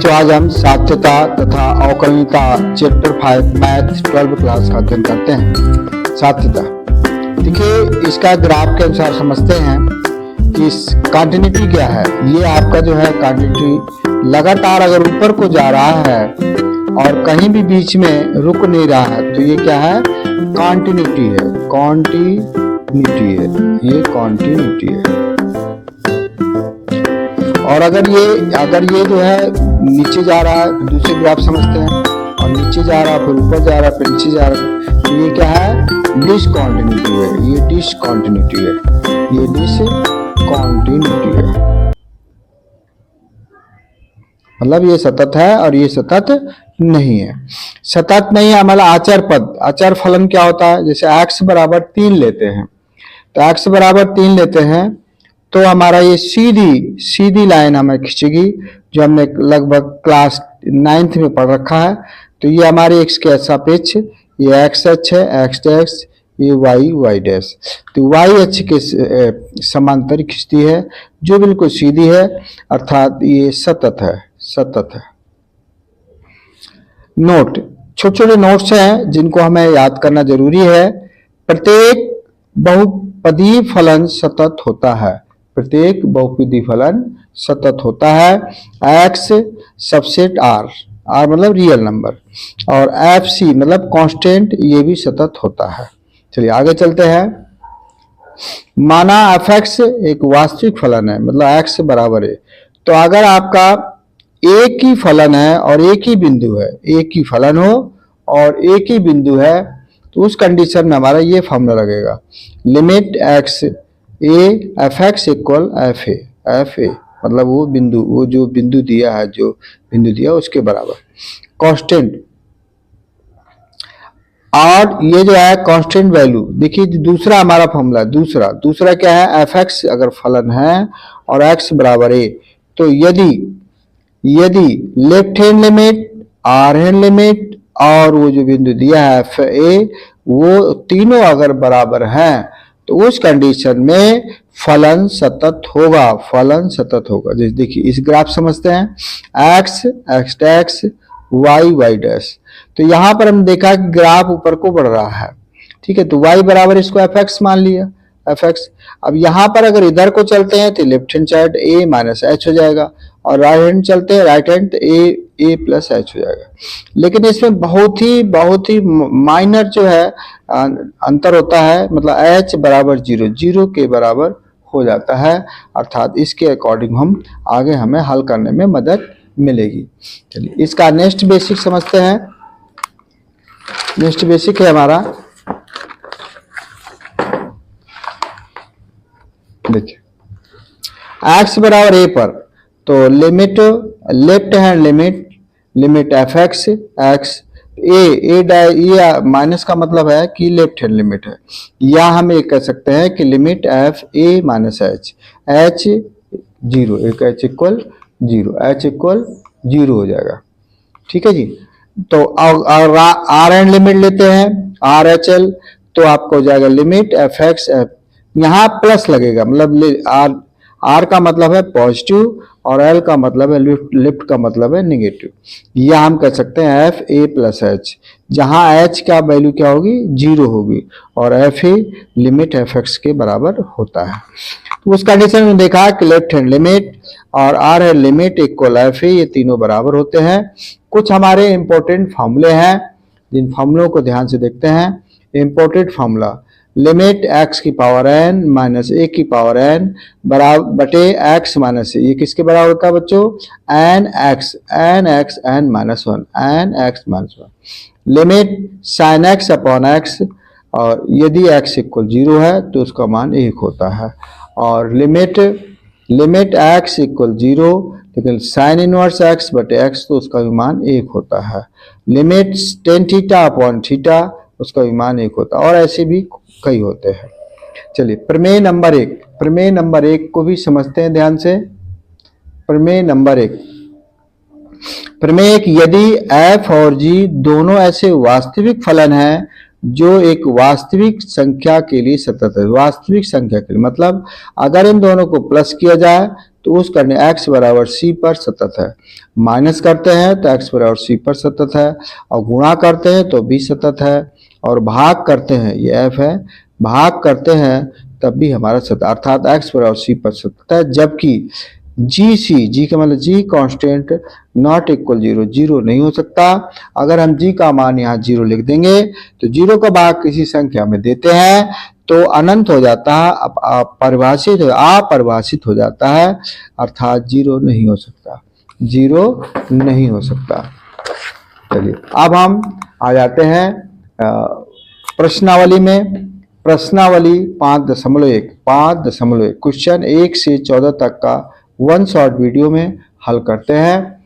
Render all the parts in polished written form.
बच्चों, आज हम साध्यता तथा अवकलनीयता चैप्टर 5 मैथ 12 क्लास का अध्ययन करते हैं। साध्यता देखिए, इसका ग्राफ के अनुसार समझते हैं कि कंटिन्यूटी क्या है। ये आपका जो है कंटिन्यूटी लगातार अगर ऊपर को जा रहा है और कहीं भी बीच में रुक नहीं रहा है तो ये क्या है, कंटिन्यूटी है। कंटिन्यूटी है, ये कंटिन्यूटी है। और अगर ये जो है नीचे जा रहा है तो दूसरे ग्राफ समझते हैं, और नीचे जा रहा है फिर ऊपर जा रहा है फिर नीचे जा रहा है तो ये क्या है, डिसकंटिन्यूटी है। ये डिसकंटिन्यूटी है, ये डिसकंटिन्यूटी है। मतलब ये सतत है और ये सतत नहीं है। सतत नहीं है मतलब आचार पद, आचार फलन क्या होता है, जैसे x बराबर 3 लेते हैं तो x बराबर 3 लेते हैं तो हमारा ये सीधी लाइन हमें खींचेगी, जो हमने लगभग क्लास 9th में पढ़ रखा है। तो ये हमारे x के सापेक्ष ये x अक्ष है, x डैश, ये y डैश। तो y अक्ष के समांतर खींचती है जो बिल्कुल सीधी है, अर्थात ये सतत है। नोट, छोटे छोटे नोट्स हैं जिनको हमें याद करना जरूरी है। प्रत्येक बहुपदी फलन सतत होता है। प्रत्येक बहुपदी फलन सतत होता है। x सबसेट r मतलब रियल नंबर, और fc मतलब कांस्टेंट, ये भी सतत होता है। चलिए आगे चलते हैं। माना fx एक वास्तविक फलन है, मतलब x बराबर है। तो अगर आपका एक ही फलन है और एक ही बिंदु है, एक ही फलन हो और एक ही बिंदु है, तो उस कंडीशन में हमारा ये फॉर्मूला लगेगा, limit x a fx equal fa मतलब वो जो बिंदु दिया उसके बराबर कांस्टेंट। और ये जो है कांस्टेंट वैल्यू, देखिए दूसरा हमारा फॉर्मूला, दूसरा क्या है, fx अगर फलन है और x बराबर a, तो यदि left hand limit, R hand limit और वो जो बिंदु दिया है fa, वो तीनों अगर बराबर हैं तो उस कंडीशन में फलन सतत होगा। जैसे देखिए इस ग्राफ समझते हैं, x डैश, y डैश। तो यहां पर हम देखा कि ग्राफ ऊपर को बढ़ रहा है, ठीक है। तो y बराबर इसको fx मान लिया, fx। अब यहां पर अगर इधर को चलते हैं तो left hand side a minus h हो जाएगा, और राइट हैंड चलते हैं right hand a plus h हो जाएगा। लेकिन इसमें बहुत ही माइनर जो है अंतर होता है, मतलब h बराबर 0 के बराबर हो जाता है, अर्थात इसके अकॉर्डिंग हमें हल करने में मदद मिलेगी। चलिए इसका नेक्स्ट बेसिक समझते हैं। नेक्स्ट बेसिक है हमारा, देखिए x बराबर a पर, तो limit left hand limit fx x ये माइनस का मतलब है कि लेफ्ट हैंड लिमिट है, या हम ये कह सकते हैं कि limit f a minus h 0, एक h इक्वल 0 हो जाएगा, ठीक है जी। तो आर एंड लिमिट लेते हैं, आर एच एल, तो आपको हो जाएगा लिमिट एफ एक्स, यहाँ प्लस लगेगा, मतलब आर का मतलब है पॉजिटिव और एल का मतलब है लिफ्ट का मतलब है निगेटिव। या हम कह सकते हैं एफ ए प्लस एच, जहाँ एच का वैल्यू क्या होगी, 0 होगी, और F a limit f x के बराबर होता है। तो उस कंडीशन में देखा कि लेफ्ट हैंड लिमिट और R hand limit equal f a, ये तीनों बराबर होते हैं। कुछ हमारे इंपॉर्टेंट फॉर्मूले हैं, जिन फॉर्मूलों को ध्यान से देखते हैं। इंपॉर्टेंट फॉर्मूला, लिमिट x की पावर n माइनस a की पावर n बराबर बटे x माइनस a, ये किसके बराबर होता है बच्चों, n x n minus 1। Limit sine x upon x, और यदि x इक्वल 0 है तो उसका मान 1 होता है। और लिमिट x इक्वल 0, लेकिन साइन इनवर्स x बटे x, तो उसका भी मान 1 होता है। Limit tan theta upon theta, उसका भी मान 1 होता है, और ऐसे भी कई होते हैं। चलिए प्रमेय नंबर 1 को भी समझते हैं ध्यान से। प्रमेय नंबर 1, यदि f और g दोनों ऐसे वास्तविक फलन हैं जो एक वास्तविक संख्या के लिए सतत है। वास्तविक संख्या के लिए मतलब अगर इन दोनों को प्लस किया जाए तो उस करने x बराबर c पर सतत है, माइनस करते हैं तो x बराबर c पर सतत है, और गुणा करते हैं तो b सतत है, और भाग करते हैं ये f है, भाग करते हैं तब भी हमारा सतत, अर्थात x बराबर c पर सतत है। जबकि जी का मतलब G constant not equal zero, zero नहीं हो सकता। अगर हम जी का मान यहाँ जीरो लिख देंगे तो जीरो का भाग किसी संख्या में देते हैं तो अनंत हो जाता है, अपरिभाषित हो जाता है, अर्थात जीरो नहीं हो सकता, जीरो नहीं हो सकता। चलिए अब हम आ जाते हैं प्रश्नावली में। प्रश्नावली 5.1 क्वेश्चन 1 से 14 तक का वन शॉर्ट वीडियो में हल करते हैं,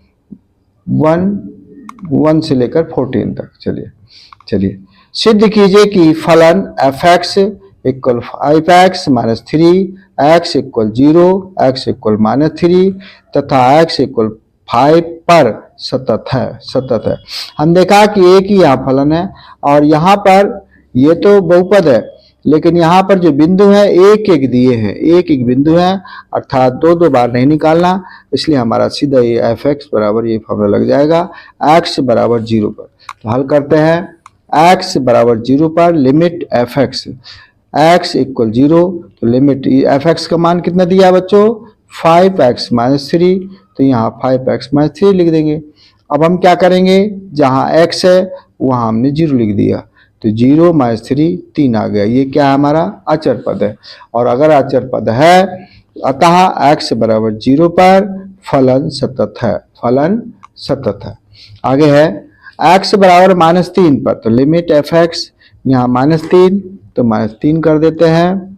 1 से लेकर 14 तक। चलिए सिद्ध कीजिए कि फलन f(x) equal 5x minus 3, x equal 0, x equal minus 3 तथा x इक्वल 5 पर सतत है। हम देखा कि एक ही यहाँ फलन है, और यहाँ पर ये तो बहुपद है, लेकिन यहाँ पर जो बिंदु है एक एक दिए हैं, एक एक बिंदु है, अर्थात दो बार नहीं निकालना, इसलिए हमारा सीधा ये f(x) बराबर ये फॉर्मूला लग जाएगा x बराबर 0 पर। तो हल करते हैं x बराबर 0 पर लिमिट f(x) x इक्वल 0, तो लिमिट f(x) का मान कितना दिया बच्चों 5x माइनस 3, तो यहाँ 5x माइनस 3 लिख देंगे। अब हम क्या करेंगे, जहाँ x है वहाँ हमने 0 लिख दिया, तो 0 माइनस 3 आ गया, ये क्या है हमारा अचर पद है, और अगर अचर पद है अतः x बराबर 0 पर फलन सतत है। आगे है x बराबर -3 पर, तो लिमिट f(x) यहाँ -3, तो -3 कर देते हैं।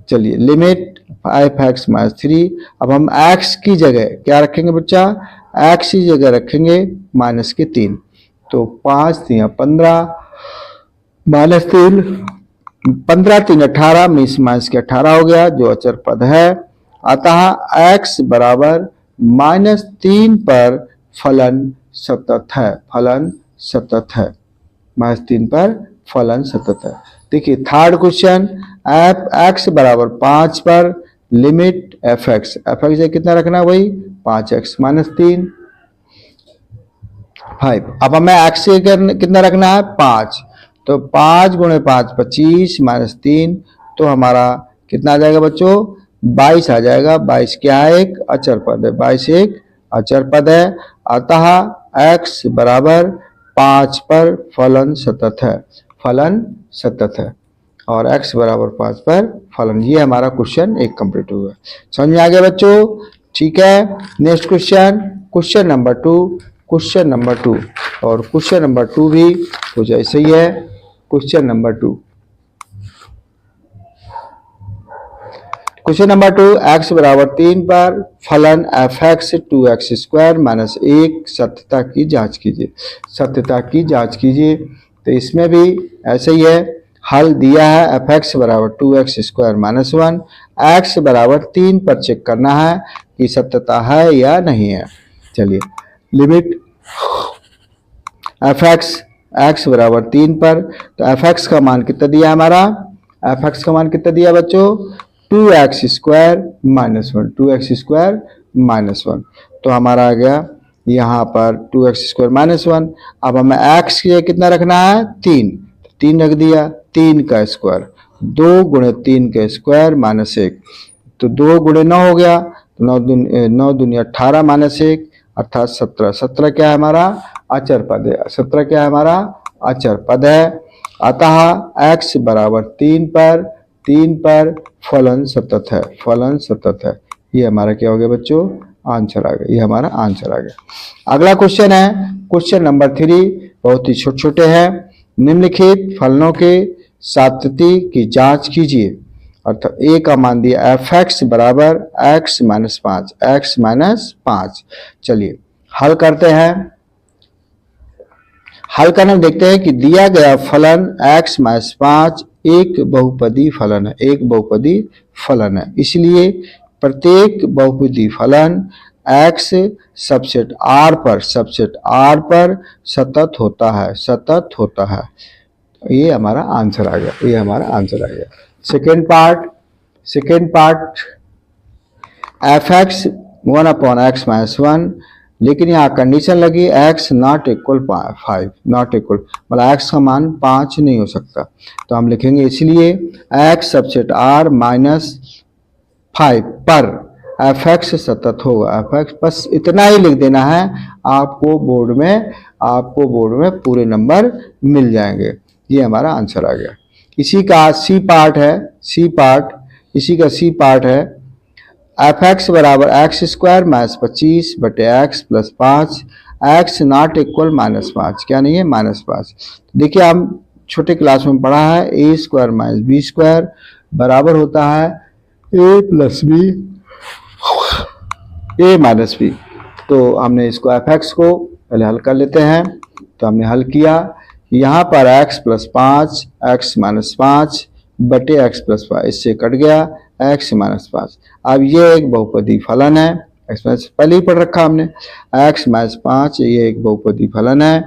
चलिए लिमिट 5x माइनस 3, अब हम x की जगह क्या रखेंगे बच्चा, x की जगह रखेंगे -3, तो 5 3 15 -3, 15 3 18, माइनस के 18 हो गया जो अचर पद है, अतः x बराबर -3 पर फलन सतत है, -3 पर फलन सतत है। देखिए थर्ड क्वेश्चन, x बराबर 5 पर लिमिट f(x) कितना रखना है वही 5x माइनस 3 5। अब हमें x कितना रखना है 5, तो 5 गुणे 5 25 माइनस 3, तो हमारा कितना आ जाएगा बच्चों 22 आ जाएगा। 22 क्या है, एक अचर पद है, 22 एक अचर पद है, अतः x बराबर 5 पर फलन सतत है, और x बराबर 5 पर फलन। ये हमारा क्वेश्चन 1 कंप्लीट हुआ। समझ में आ गया बच्चों, ठीक है। नेक्स्ट क्वेश्चन नंबर 2, और क्वेश्चन नंबर 2 भी कुछ ऐसे ही है। क्वेश्चन नंबर 2, x बराबर 3 पर फलन f(x) 2x² माइनस 1 सत्यता की जांच कीजिए। तो इसमें भी ऐसे ही है, हल दिया है f(x) बराबर 2x² माइनस 1, x बराबर 3 पर चेक करना है कि सत्यता है या नहीं है। चलिए लिमिट f(x) x बराबर 3 पर, तो f(x) का मान कितना दिया हमारा, f(x) का मान कितना दिया बच्चों 2x² माइनस 1, तो हमारा आ गया यहाँ पर 2x² माइनस 1। अब हमें x के कितना रखना है 3 रख दिया, 3 का स्क्वायर, 2 गुणे 3 का स्क्वायर माइनस 1, तो 2 गुणे 9 हो गया, तो 9 दूनी 18 माइनस 1 अर्थात 17 क्या है हमारा अचर पद है, 17 क्या है हमारा अचर पद है, अतः x बराबर 3 पर फलन सतत है। ये हमारा क्या हो गया बच्चों आंसर आ गया, ये हमारा आंसर आ गया। अगला क्वेश्चन है क्वेश्चन नंबर 3, बहुत ही छोटे हैं। निम्नलिखित फलनों के सातत्य की जांच कीजिए। अर्थात a का मान दिया f(x) बराबर x माइनस 5। चलिए हल करते हैं। हल करने में देखते हैं कि दिया गया फलन x माइनस 5 एक बहुपदी फलन है, इसलिए प्रत्येक बहुपदी फलन x सबसेट R पर सतत होता है। ये हमारा आंसर आ गया। Second part f(x) 1/x minus 1, लेकिन यहाँ कंडीशन लगी x not equal 5, not equal मतलब x का मान 5 नहीं हो सकता, तो हम लिखेंगे इसलिए x सबसेट r माइनस 5 पर fx सतत होगा। fx बस इतना ही लिख देना है, आपको बोर्ड में पूरे नंबर मिल जाएंगे। ये हमारा आंसर आ गया। इसी का सी पार्ट है fx बराबर एक्स स्क्वायर माइनस 25 बटे x plus 5, x not equal minus 5, क्या नहीं है माइनस 5। देखिए हम छोटे क्लास में पढ़ा है ए स्क्वायर माइनस बी स्क्वायर बराबर होता है ए प्लस बी ए माइनस बी। तो हमने इसको fx को पहले हल कर लेते हैं। तो हमने हल किया, यहाँ पर x प्लस 5 एक्स माइनस 5 बटे एक्स प्लस 5, इससे कट गया x माइनस 5। अब ये एक बहुपदी फलन है, x माइनस पहले ही पढ़ रखा हमने, x माइनस 5 ये एक बहुपदी फलन है।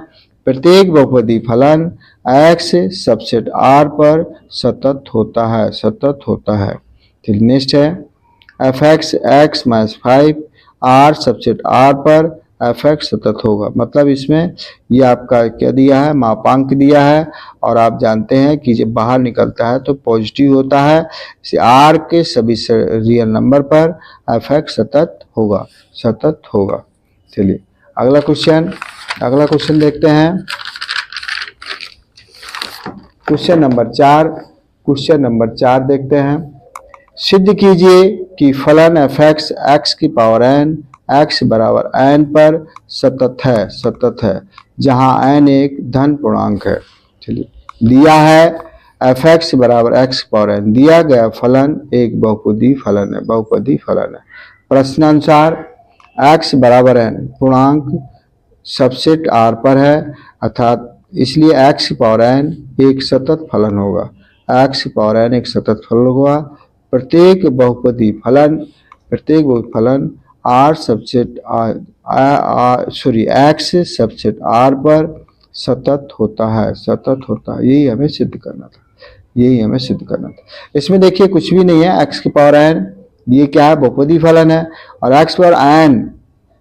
प्रत्येक बहुपदी फलन x सबसेट r पर सतत होता है। फिर नेक्स्ट है fx x minus 5 r subset r पर fx सतत होगा। मतलब इसमें ये आपका क्या दिया है, मापांक दिया है, और आप जानते हैं कि जब बाहर निकलता है तो पॉजिटिव होता है, इसे r के सभी रियल नंबर पर fx सतत होगा। चलिए अगला क्वेश्चन देखते हैं। क्वेश्चन नंबर 4 देखते हैं। सिद्ध कीजिए कि फलन fx x की पावर n x बराबर n पर सतत है जहां n एक धन पूर्णांक है। चलिए दिया है fx बराबर x पावर n, दिया गया फलन एक बहुपदी फलन है। प्रश्नानुसार x बराबर n पूर्णांक सबसेट r पर है, अर्थात इसलिए x पावर n एक सतत फलन होगा। x पावर n एक सतत फलन होगा। प्रत्येक बहुपदी फलन r subset x subset r पर सतत होता है। यही हमें सिद्ध करना था। इसमें देखिए कुछ भी नहीं है, x की पावर n ये क्या है, बहुपदी फलन है, और x पावर n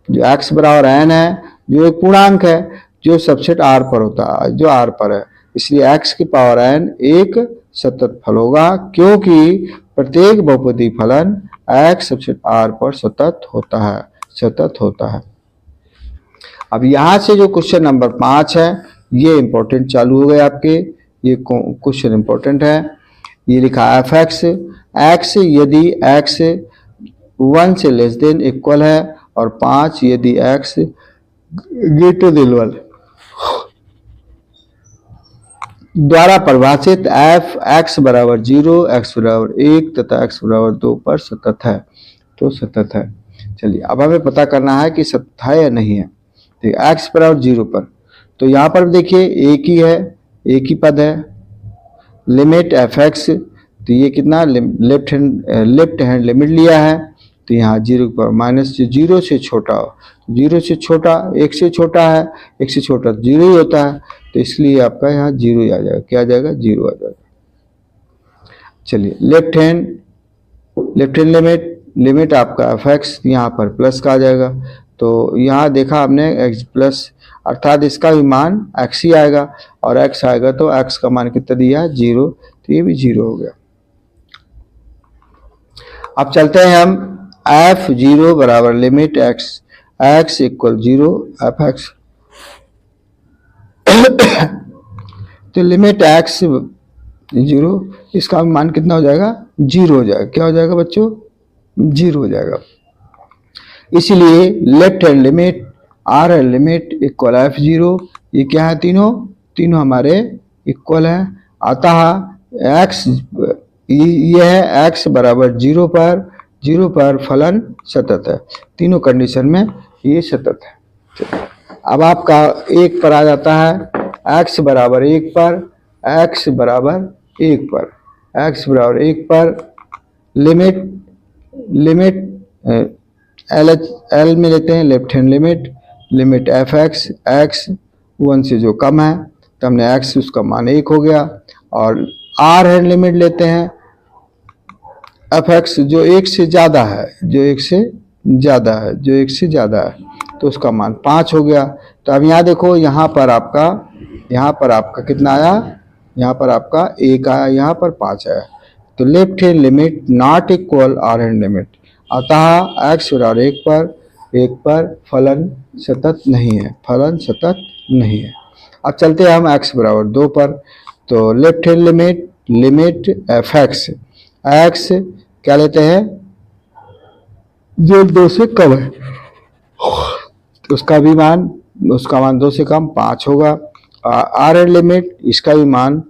जो x बराबर n है जो एक पूर्णांक है जो सबसेट r पर होता है, जो r पर है, इसलिए x की पावर n एक सतत फल होगा, क्योंकि प्रत्येक बहुपदी फलन x सबसेट r पर सतत होता है। अब यहां से जो क्वेश्चन नंबर 5 है ये इंपॉर्टेंट चालू हो गए आपके। ये क्वेश्चन इंपॉर्टेंट है। ये लिखा है fx x यदि x 1 से लेस देन इक्वल है और 5 यदि x ग्रेटर देन 1 द्वारा परिभाषित f x बराबर 0, x बराबर 1 तथा x बराबर 2 पर सतत है, तो सतत है। चलिए अब हमें पता करना है कि सतत है या नहीं है। देखिए x बराबर 0 पर, तो यहाँ पर देखिए एक ही पद है। लिमिट fx, तो ये कितना लेफ्ट हैंड लिमिट लिया है, तो यहाँ 0 पर माइनस 0 से छोटा हो, 0 से छोटा 1 से छोटा है, 1 से छोटा 0 ही होता है, तो इसलिए आपका यहाँ 0 ही आ जाएगा। क्या आ जाएगा, 0 आ जाएगा। चलिए लेफ्ट हैंड लिमिट आपका fx यहाँ पर प्लस का आ जाएगा, तो यहाँ देखा हमने x प्लस, अर्थात इसका भी मान x ही आएगा, और x आएगा तो x का मान कितना दिया है, 0, तो ये भी 0 हो गया। अब चलते हैं हम f0 बराबर लिमिट x इक्वल 0 fx तो लिमिट x 0, इसका मान कितना हो जाएगा, 0 हो जाएगा। क्या हो जाएगा बच्चों, 0 हो जाएगा। इसलिए left hand limit r hand limit equal f0, ये क्या है, तीनों हमारे इक्वल है। अतः x ये है x बराबर 0 पर फलन सतत है। तीनों कंडीशन में ये सतत है। अब आपका 1 पर आ जाता है, x बराबर 1 पर, x बराबर 1 पर लिमिट L में लेते हैं left hand limit fx x 1 से जो कम है, तो हमने x उसका मान 1 हो गया, और r हैंड लिमिट लेते हैं fx जो 1 से ज़्यादा है, जो 1 से ज़्यादा है, जो 1 से ज़्यादा है, तो उसका मान 5 हो गया। तो अब यहाँ देखो, यहाँ पर आपका कितना आया, यहाँ पर आपका 1 आया, यहाँ पर 5 आया। तो left hand limit not equal R hand limit, अतः x बराबर 1 पर फलन सतत नहीं है, फलन सतत नहीं है। अब चलते हैं हम x बराबर 2 पर। तो left hand limit f x क्या लेते हैं, जो 2 से कम है, तो उसका मान 2 से कम 5 होगा। आर एंड लिमिट, इसका भी मान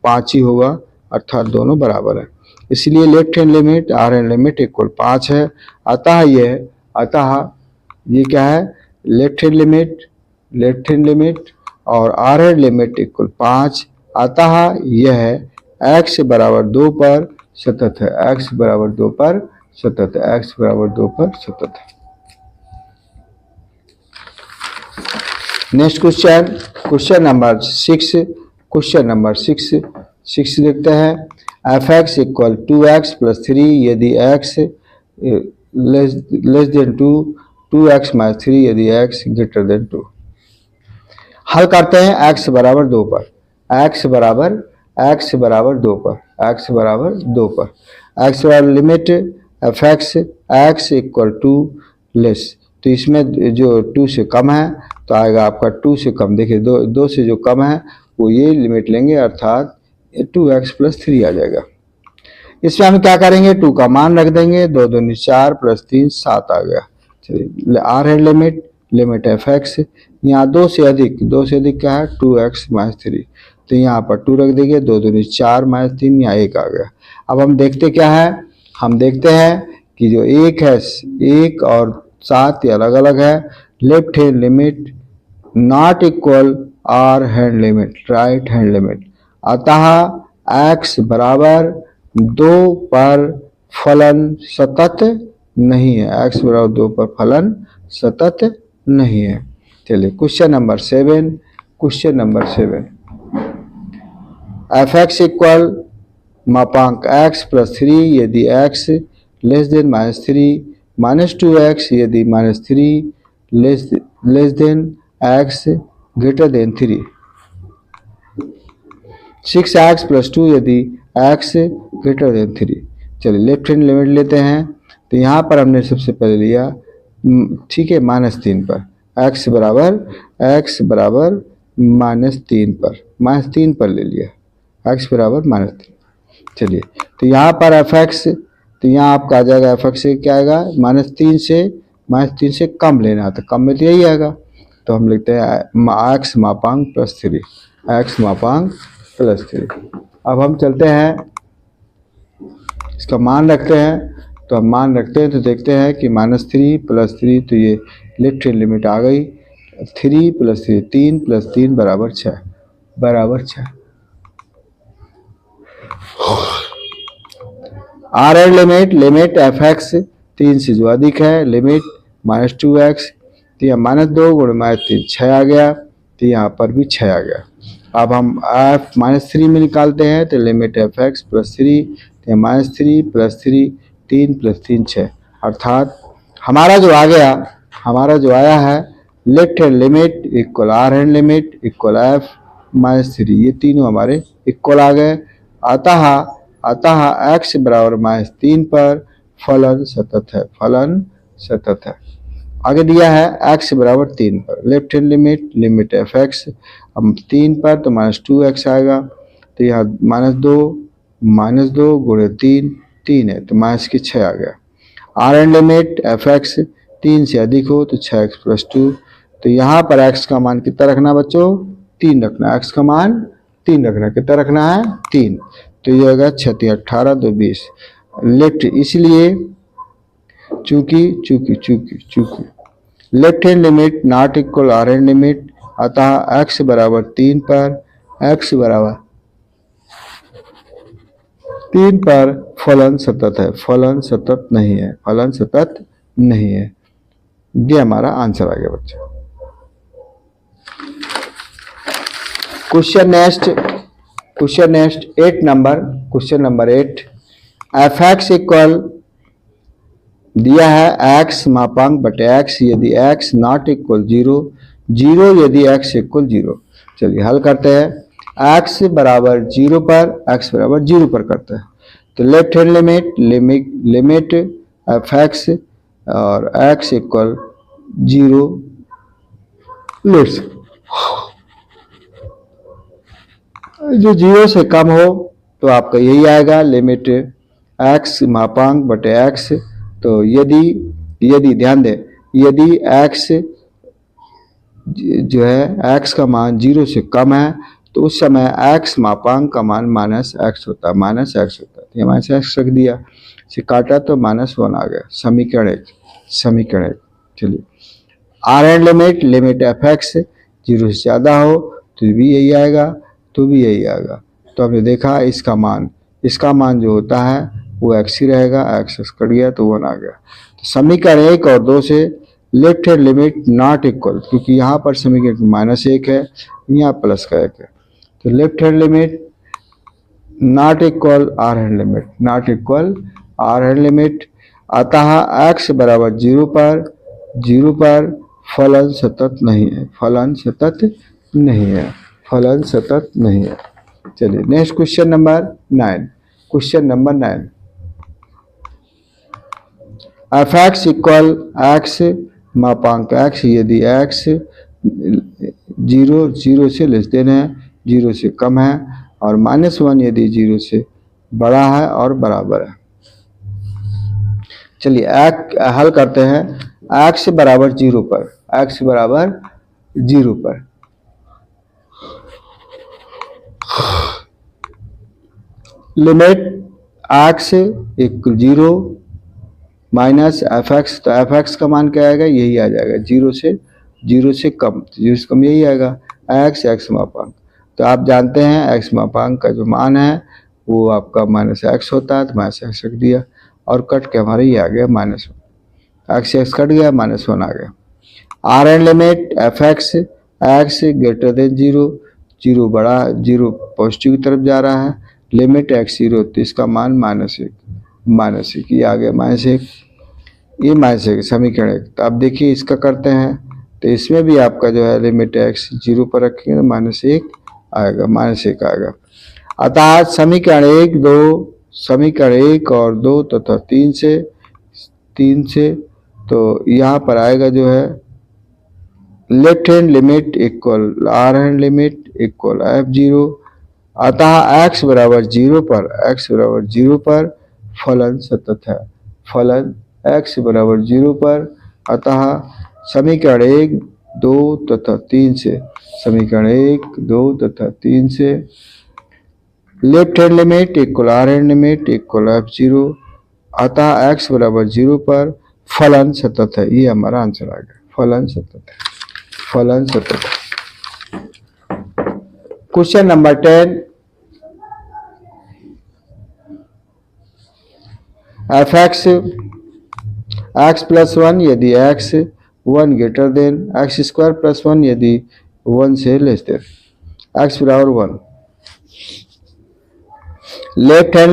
5 ही होगा, अर्थात दोनों बराबर है। इसलिए left hand limit R hand limit equal 5 है। अतः ये क्या है, लेफ्ट हैंड लिमिट और आर हैंड लिमिट इक्वल 5, अतः यह x बराबर 2 पर सतत है, x बराबर 2 पर सतत है, x बराबर 2 पर सतत है। नेक्स्ट क्वेश्चन नंबर 6 देखते हैं। F x equal 2x plus 3 यदि x less then 2x minus 3 यदि x ग्रेटर देन 2। हल करते हैं x बराबर 2 पर, x बराबर 2 पर x बराबर limit f x equal 2 less, तो इसमें जो 2 से कम है तो आएगा आपका 2 से कम, देखिए 2 से जो कम है वो ये लिमिट लेंगे, अर्थात 2x प्लस 3 आ जाएगा। इसमें हम क्या करेंगे, 2 का मान रख देंगे, 2 दूनी 4 प्लस 3 7 आ गया। चलिए आर है लिमिट एफ एक्स, यहाँ 2 से अधिक क्या है 2x माइनस 3, तो यहाँ पर 2 रख देंगे, 2 दूनी 4 माइनस 3, यहाँ 1 आ गया। अब हम देखते क्या है, हम देखते हैं कि जो 1 है, 1 और 7 ये अलग अलग है। Left hand limit not equal R hand limit, right hand limit, अतः x बराबर 2 पर फलन सतत नहीं है, x बराबर 2 पर फलन सतत नहीं है। चलिए question number 7 F x equal मापांक x प्लस 3 यदि x less then minus 3 minus 2x यदि minus 3 less than x greater than 3, 6x plus 2 यदि x ग्रेटर देन 3। चलिए लेफ्ट हैंड लिमिट लेते हैं, तो यहाँ पर हमने सबसे पहले लिया, ठीक है, -3 पर, x बराबर -3 पर ले लिया, x बराबर -3। चलिए तो यहाँ पर एफ एक्स, तो यहाँ आपका आ जाएगा एफ एक्स से क्या आएगा, -3 से कम लेना, तो कम में तो यही आएगा, तो हम लिखते हैं x मापांक प्लस 3, x मापांक प्लस 3। अब हम चलते हैं, इसका मान रखते हैं, तो हम मान रखते हैं तो देखते हैं कि -3 प्लस 3, तो ये लेफ्ट हैंड लिमिट आ गई, 3 प्लस 3 3 प्लस 3 बराबर 6। R hand limit f x 3 से जो अधिक है, लिमिट -2x, तो यहाँ -2 गुण -3 6 आ गया, तो यहाँ पर भी 6 आ गया। अब हम एफ -3 में निकालते हैं, तो लिमिट एफ एक्स प्लस 3, तो -3 प्लस 3 3 प्लस 3 6, अर्थात हमारा जो आया है left hand limit equal R hand limit equal f -3, ये तीनों हमारे इक्वल आ गए। अतः x बराबर -3 पर फलन सतत है। आगे दिया है x बराबर 3 पर, left hand limit f x, हम 3 पर तो -2x आएगा, तो यहाँ -2 गुणे 3 है, तो -6 आ गया। R hand limit f x 3 से अधिक हो तो 6x प्लस 2, तो यहाँ पर x का मान कितना रखना बच्चों, 3 रखना, x का मान 3 रखना, कितना रखना है 3, तो ये होगा 6 18 2 20 लेफ्ट, इसलिए चूंकि left hand limit not equal R hand limit, अतः x बराबर 3 पर फलन सतत नहीं है, ये हमारा आंसर आ गया बच्चों। Question next 8 number F x equal दिया है x मापांक बटे x यदि x नॉट इक्वल 0, 0 यदि x इक्वल 0। चलिए हल करते हैं। x बराबर 0 पर, x बराबर 0 पर करते हैं तो left hand limit f x और x इक्वल 0 लेट्स जो 0 से कम हो तो आपका यही आएगा लिमिट x मापांक बटे x। तो यदि ध्यान दें, यदि x जो है x का मान 0 से कम है तो उस समय x मापांक का मान माइनस x होता है। तो माइनस x रख दिया, इसे काटा तो -1 आ गया। समीकरण एक। चलिए R hand limit f x 0 से ज़्यादा हो तो भी यही आएगा, तो हमने देखा इसका मान जो होता है वो x ही रहेगा, x कट गया तो 1 आ गया। तो समीकरण 1 और 2 से left hand limit not equal, क्योंकि यहाँ पर समीकरण -1 है, यहाँ प्लस का 1 है, तो left hand limit not equal R hand limit अतः x बराबर 0 पर फलन सतत नहीं है। चलिए next question number 9। F x equal x मापांक x यदि x 0 से लेस देन है, 0 से कम है, और -1 यदि 0 से बड़ा है और बराबर है। चलिए हल करते हैं। x बराबर 0 पर, limit x equal 0 minus F x, तो एफ एक्स का मान क्या आएगा, यही आ जाएगा 0 से कम, यही आएगा x मापांक। तो आप जानते हैं x मापांक का जो मान है वो आपका -x होता है, तो -x रख दिया और कट के हमारे ये आ गया -1, x कट गया, -1 आ गया। R hand limit f x greater than 0 बड़ा, 0 पॉजिटिव की तरफ जा रहा है, लिमिट x 0 तो इसका मान -1 ये आ गया, -1 ये -1 समीकरण 1। तो अब देखिए इसका करते हैं, तो इसमें भी आपका जो है लिमिट x 0 पर रखेंगे तो -1 आएगा। अतः समीकरण 1 और 2 तथा 3 से तो यहाँ पर आएगा जो है left hand limit equal R hand limit equal f0। अतः x बराबर 0 पर फलन सतत है, x बराबर 0 पर। अतः समीकरण 1, 2 तथा 3 से left hand limit equal R hand limit equal f0, अतः x बराबर 0 पर फलन सतत है। ये हमारा आंसर आ गया, फलन सतत है। Question number 10। F x plus 1 यदि x 1 greater than x square plus 1 यदि 1 से लेस देन, x बराबर 1। Left hand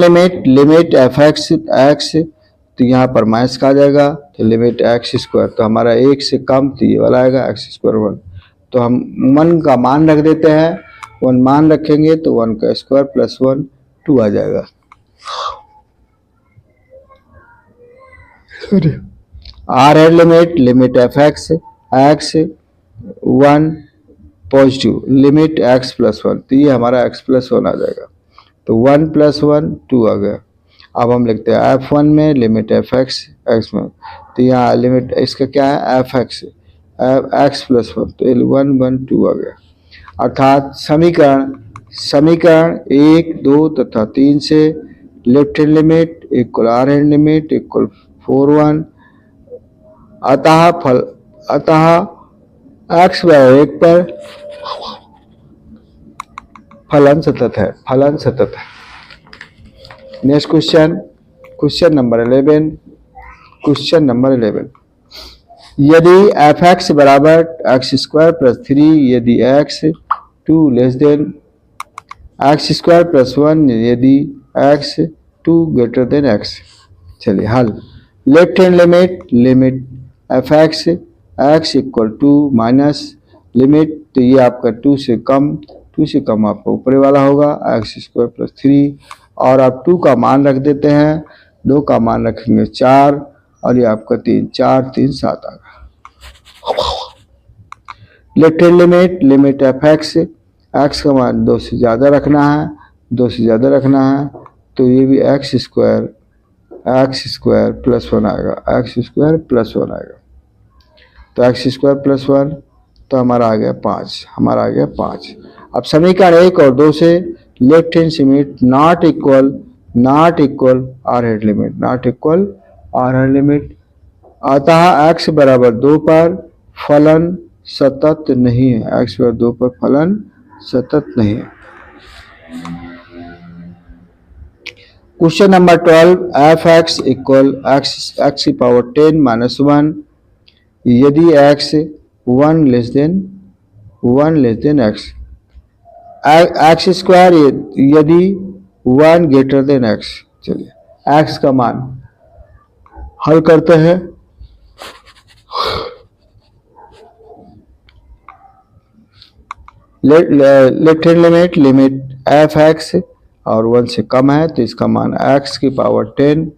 limit f x तो यहाँ पर माइनस का आ जाएगा, तो लिमिट x स्क्वायर तो हमारा 1 से कम, तो ये वाला आएगा x स्क्वायर 1। तो हम 1 का मान रख देते हैं, 1 मान रखेंगे तो 1 का स्क्वायर प्लस 1 2 आ जाएगा। R hand limit f x 1 positive, limit x plus 1 तो ये हमारा x प्लस 1 आ जाएगा, तो 1 प्लस 1 2 आ गया। अब हम लिखते हैं f1 में लिमिट एफ एक्स में, तो यहाँ लिमिट इसका क्या है एफ एक्स x प्लस 1 तो 1 1 2 आ गया। अर्थात समीकरण 1, 2 तथा 3 से left hand limit equal R hand limit equal 4 1, अतः x बराबर 1 पर फलन सतत है। Next question number 11। यदि एफ एक्स बराबर x स्क्वायर प्लस 3 यदि x 2 less than x square plus 1 यदि x 2 ग्रेटर देन x। चलिए हल left hand limit f x x equal two minus limit, तो ये आपका 2 से कम आपका ऊपर वाला होगा एक्स स्क्वायर प्लस 3, और आप 2 का मान रख देते हैं, 2 का मान रखेंगे 4, और ये आपका 3 4 3 7 आ गया। Left hand limit f x का मान 2 से ज़्यादा रखना है, 2 से ज़्यादा रखना है, तो ये भी एक्स स्क्वायर प्लस 1 आएगा, एक्स स्क्वायर प्लस 1 आएगा, तो एक्स स्क्वायर प्लस 1, तो हमारा आ गया 5। अब समीकरण 1 और 2 से left hand limit not equal R hand limit, अतः x बराबर 2 पर फलन सतत नहीं है, x बराबर 2 पर फलन सतत नहीं है। Question number 12, F x equal x की पावर 10 माइनस 1 यदि x 1 less then x square यदि 1 ग्रेटर देन x। चलिए x का मान हल करते हैं। Left hand limit f x और 1 से कम है, तो इसका मान x की पावर 10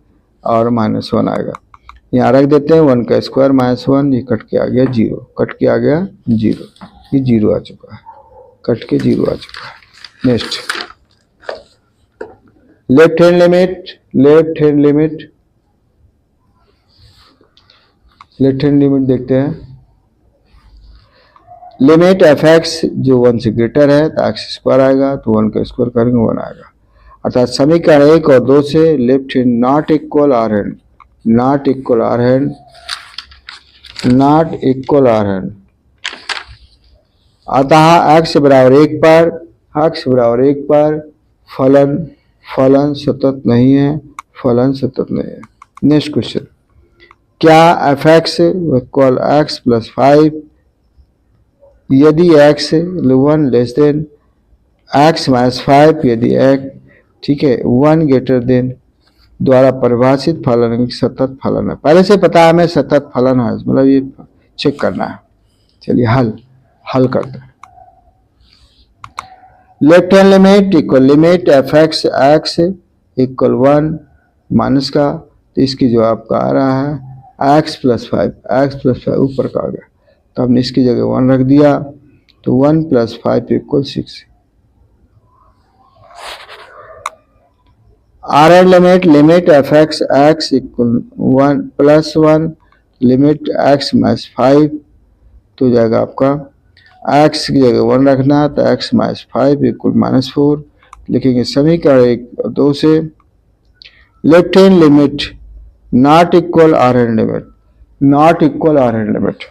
और माइनस 1 आएगा। यहाँ रख देते हैं 1 का स्क्वायर माइनस 1, ये कट के आ गया 0, ये 0 आ चुका है, कट के 0 आ चुका है। नेक्स्ट लेफ्ट हैंड लिमिट देखते हैं। लिमिट एफ एक्स जो 1 से ग्रेटर है तो एक्स स्क्वायर आएगा, तो 1 का स्क्वायर करेंगे 1 आएगा। अर्थात समीकरण 1 और 2 से left hand not equal R hand, अतः x बराबर 1 पर फलन सतत नहीं है, नेक्स्ट क्वेश्चन, क्या f x equal x plus 5 यदि x 1 less than x minus 5 यदि x, ठीक है, 1 ग्रेटर देन द्वारा परिभाषित फलन सतत फलन है। पहले से पता है हमें सतत फलन है, मतलब ये चेक करना है। चलिए हल करते हैं। Left hand limit f x equal 1 minus का, तो इसकी जो आपका आ रहा है x प्लस 5 ऊपर का आ गया, तो हमने इसकी जगह 1 रख दिया, तो 1 plus 5 equal 6। R hand limit f x equal 1 plus 1 limit x minus 5, तो जाएगा आपका x की जगह 1 रखना, तो x माइनस 5 इक्वल माइनस 4 लिखेंगे। समीकरण 1 और 2 से left hand limit not equal R hand limit,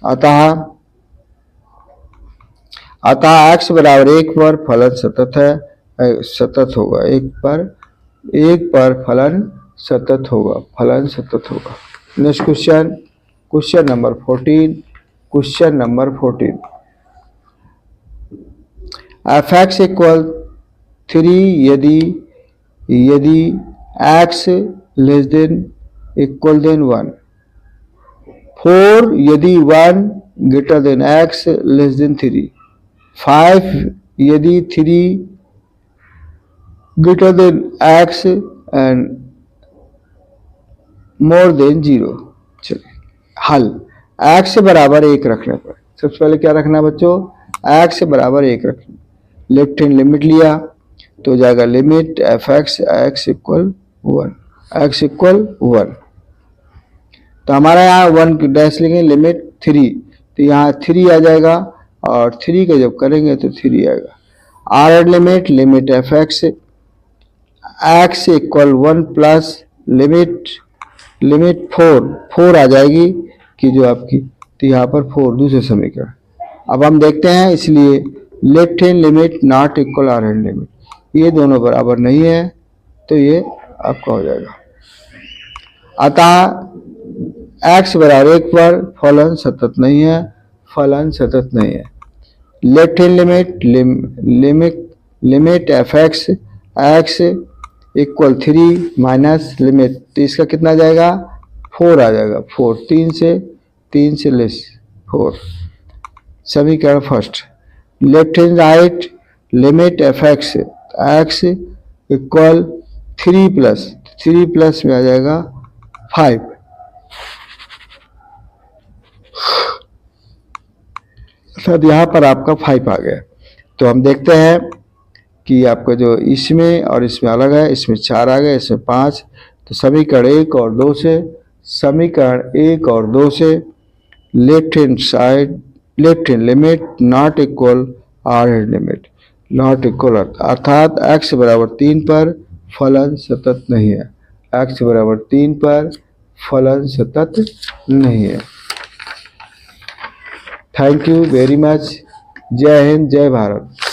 अतः x बराबर 1 पर फलन सतत होगा, 1 पर फलन सतत होगा। Next question number 14, f x equal 3 यदि x less than equal than 1, 4 यदि 1 greater than x less than 3, 5 यदि 3 greater than x and more than 0। चलिए हल, x बराबर 1 रखने पर सबसे पहले क्या रखना बच्चों, x बराबर 1 रखना। लेफ्ट हैंड लिमिट लिया तो जाएगा लिमिट एफ एक्स इक्वल 1, तो हमारा यहाँ 1 डैश लेंगे, लिमिट 3, तो यहाँ 3 आ जाएगा, और 3 का जब करेंगे तो 3 आएगा। R hand limit f x equal 1 plus limit 4 आ जाएगी कि जो आपकी, तो यहाँ पर 4 दूसरे समीकरण। अब हम देखते हैं, इसलिए left hand limit not equal R hand limit, ये दोनों बराबर नहीं है, तो ये आपका हो जाएगा। अतः x बराबर 1 पर फलन सतत नहीं है। Left hand limit f x equal 3 minus limit, तो इसका कितना जाएगा 4 आ जाएगा, 4 3 से लेस 4। समीकरण first, left hand right limit f x equal 3 plus में आ जाएगा 5। अर्थात यहाँ पर आपका 5 आ गया। तो हम देखते हैं कि आपका जो इसमें और इसमें अलग है, इसमें 4 आ गया, इसमें 5। तो समीकरण 1 और 2 से left hand limit not equal R hand limit not equal, अर्थात x बराबर 3 पर फलन सतत नहीं है, x बराबर 3 पर फलन सतत नहीं है। Thank you very much. जय हिंद, जय भारत।